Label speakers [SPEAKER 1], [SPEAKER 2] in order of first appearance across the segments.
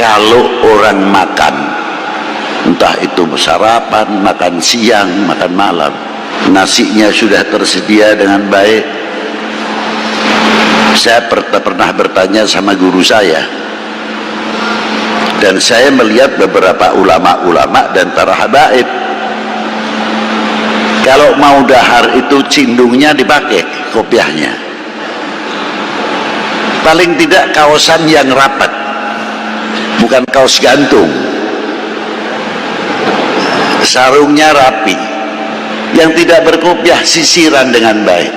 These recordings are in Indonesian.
[SPEAKER 1] kalau orang makan, entah itu sarapan, makan siang, makan malam, nasinya sudah tersedia dengan baik. Saya pernah bertanya sama guru saya, dan saya melihat beberapa ulama-ulama dan para habaib, kalau mau dahar itu cindungnya dipakai, kopiahnya paling tidak kaosan yang rapat, bukan kaos gantung, sarungnya rapi, yang tidak berkopiah, sisiran dengan baik.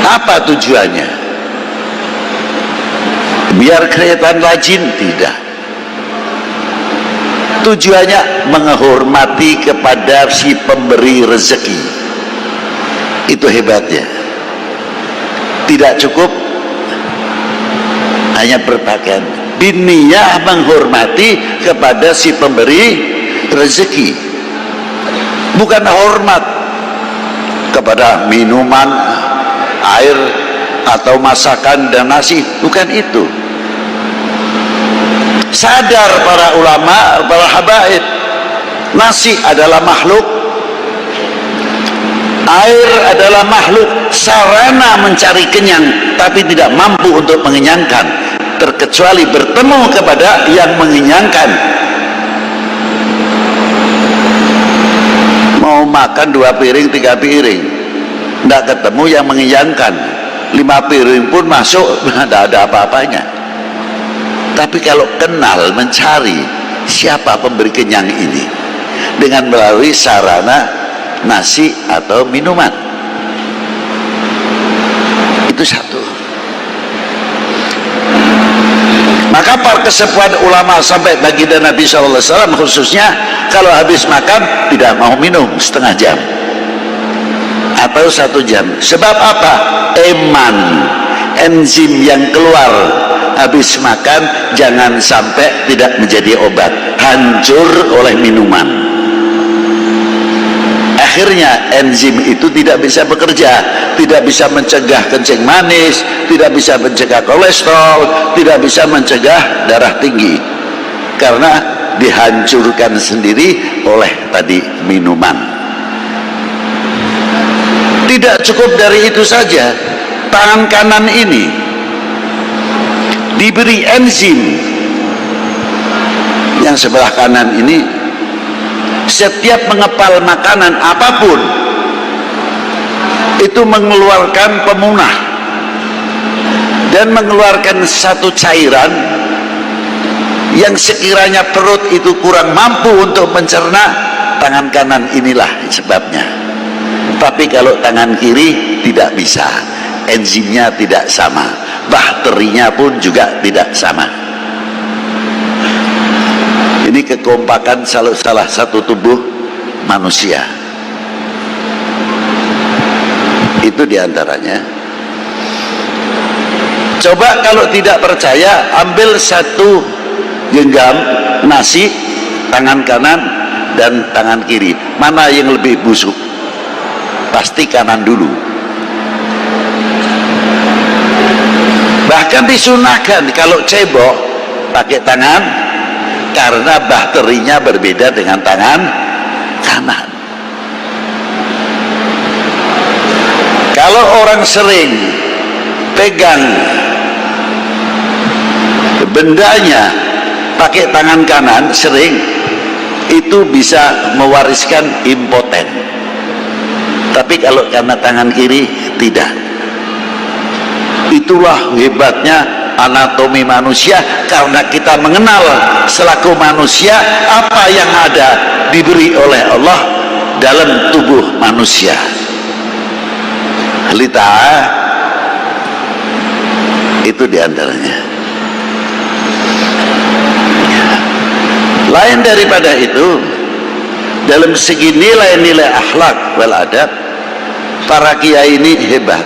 [SPEAKER 1] Apa tujuannya? Biar kelihatan rajin? Tidak. Tujuannya menghormati kepada si pemberi rezeki. Itu hebatnya. Tidak cukup hanya berpakaian, biniyah menghormati kepada si pemberi rezeki, bukan hormat kepada minuman, air atau masakan dan nasi, bukan itu. Sadar para ulama, para habaib, nasi adalah makhluk, air adalah makhluk, sarana mencari kenyang, tapi tidak mampu untuk mengenyangkan, terkecuali bertemu kepada yang mengenyangkan. Mau makan 2 piring, 3 piring, tidak ketemu yang mengenyangkan, 5 piring pun masuk, tidak ada apa-apanya. Tapi kalau kenal, mencari siapa pemberi kenyang ini, dengan melalui sarana nasi atau minuman, itu satu. Maka para kesepuhan ulama sampai baginda Nabi SAW khususnya, kalau habis makan tidak mau minum setengah jam atau 1 jam. Sebab apa? Eman, enzim yang keluar habis makan jangan sampai tidak menjadi obat, hancur oleh minuman. Akhirnya enzim itu tidak bisa bekerja, tidak bisa mencegah kencing manis, tidak bisa mencegah kolesterol, tidak bisa mencegah darah tinggi, karena dihancurkan sendiri oleh tadi minuman. Tidak cukup dari itu saja, tangan kanan ini diberi enzim yang sebelah kanan ini, setiap mengepal makanan apapun itu mengeluarkan pemunah dan mengeluarkan satu cairan yang sekiranya perut itu kurang mampu untuk mencerna, tangan kanan inilah sebabnya. Tapi kalau tangan kiri tidak bisa, enzimnya tidak sama, bakterinya pun juga tidak sama. Ini kekompakan salah satu tubuh manusia. Itu diantaranya. Coba kalau tidak percaya, ambil satu genggam nasi, tangan kanan dan tangan kiri, mana yang lebih busuk? Pasti kanan dulu. Bahkan disunahkan kalau cebok pakai tangan, karena bakterinya berbeda dengan tangan kanan. Kalau orang sering pegang bendanya pakai tangan kanan sering, itu bisa mewariskan impoten. Tapi kalau karena tangan kiri tidak. Itulah hebatnya anatomi manusia, karena kita mengenal selaku manusia apa yang ada diberi oleh Allah dalam tubuh manusia. Lita itu diantaranya. Lain daripada itu, dalam segi nilai-nilai akhlak wal adab, para kiai ini hebat,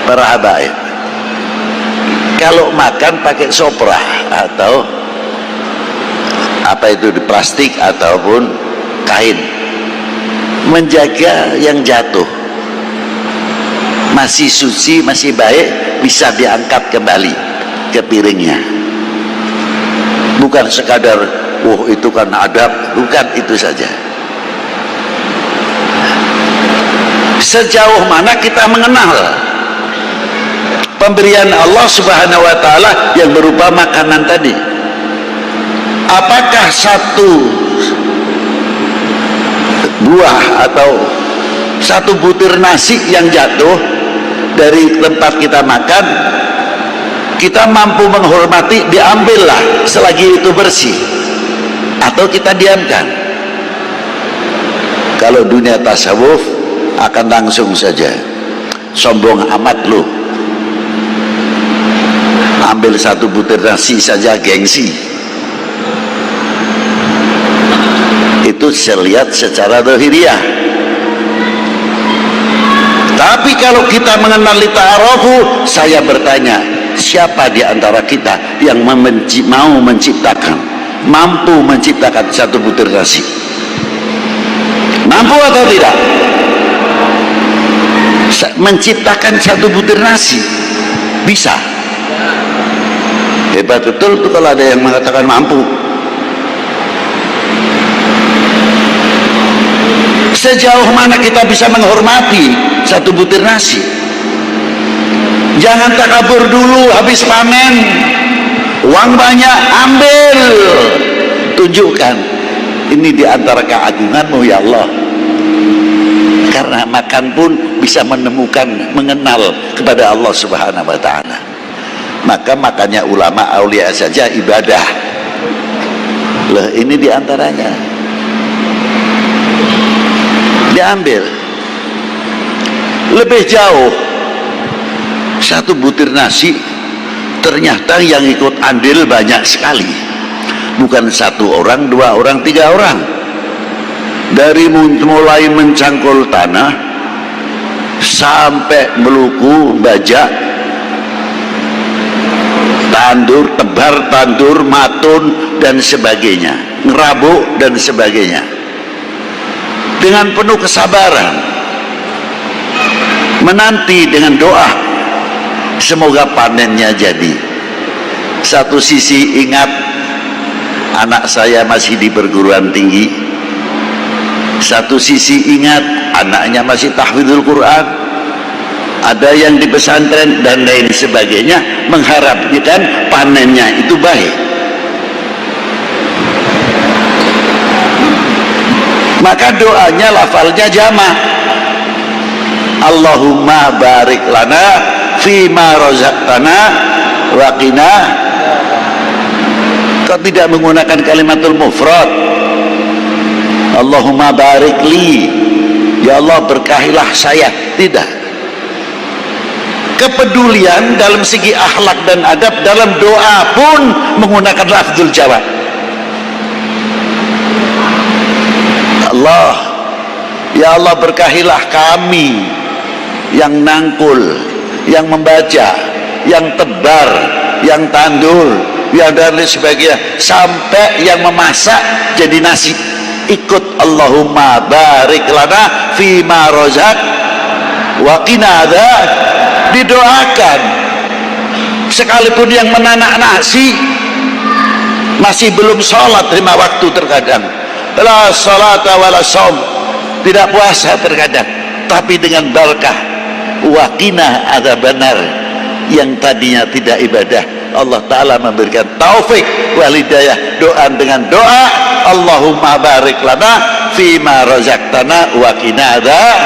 [SPEAKER 1] para habaib. Kalau makan pakai soprah atau apa itu, di plastik ataupun kain, menjaga yang jatuh masih suci, masih baik, bisa diangkat kembali. ke piringnya. Bukan sekadar itu kan adab, bukan itu saja. Sejauh mana kita mengenal pemberian Allah Subhanahu wa taala yang berupa makanan tadi. Apakah satu buah atau satu butir nasi yang jatuh dari tempat kita makan, kita mampu menghormati, diambillah selagi itu bersih, atau kita diamkan? Kalau dunia tasawuf akan langsung saja, sombong amat lu, ambil satu butir nasi saja gengsi. Itu saya lihat secara zahiriyah. Tapi kalau kita mengenali ta'arufu, saya bertanya, siapa di antara kita yang mau menciptakan, mampu menciptakan satu butir nasi? Mampu atau tidak? Menciptakan satu butir nasi bisa. Hebat betul tuh kalau ada yang mengatakan mampu. Sejauh mana kita bisa menghormati satu butir nasi? Jangan takabur dulu, habis panen uang banyak, ambil, tunjukkan ini diantara keagunganmu ya Allah. Karena makan pun bisa menemukan, mengenal kepada Allah Subhanahu wa ta'ala. Maka makanya ulama aulia saja ibadah. Loh, ini diantaranya. Diambil. Lebih jauh, satu butir nasi ternyata yang ikut andil banyak sekali. Bukan satu orang, dua orang, tiga orang. Dari mulai mencangkul tanah sampai meluku, bajak, tandur, tebar, tandur, matun dan sebagainya, ngerabuk dan sebagainya, dengan penuh kesabaran, menanti dengan doa semoga panennya jadi. Satu sisi ingat anak saya masih di perguruan tinggi, satu sisi ingat anaknya masih tahfidzul Quran, ada yang di pesantren dan lain sebagainya, mengharapkan panennya itu baik. Maka doanya, lafalnya jama', Allahumma barik lana fima razaqtana wa qina. Kok tidak menggunakan kalimatul mufrad? Allahumma barik li, ya Allah berkahilah saya. Tidak. Kepedulian dalam segi akhlak dan adab dalam doa pun menggunakan lafzul jawab. Allah, ya Allah berkahilah kami yang nangkul, yang membaca, yang tebar, yang tandur, yang dan lain sebagainya, sampai yang memasak jadi nasi. Ikut Allahumma barik lana fima razaq wa qina adzab, didoakan. Sekalipun yang menanak nasi masih belum sholat 5 waktu terkadang, la sholata wala shaum, tidak puasa terkadang, tapi dengan barakah wa qina adzabannar, yang tadinya tidak ibadah, Allah Ta'ala memberikan taufik wal hidayah. Doa dengan doa Allahumma barik lana fima razaqtana wa qina adzab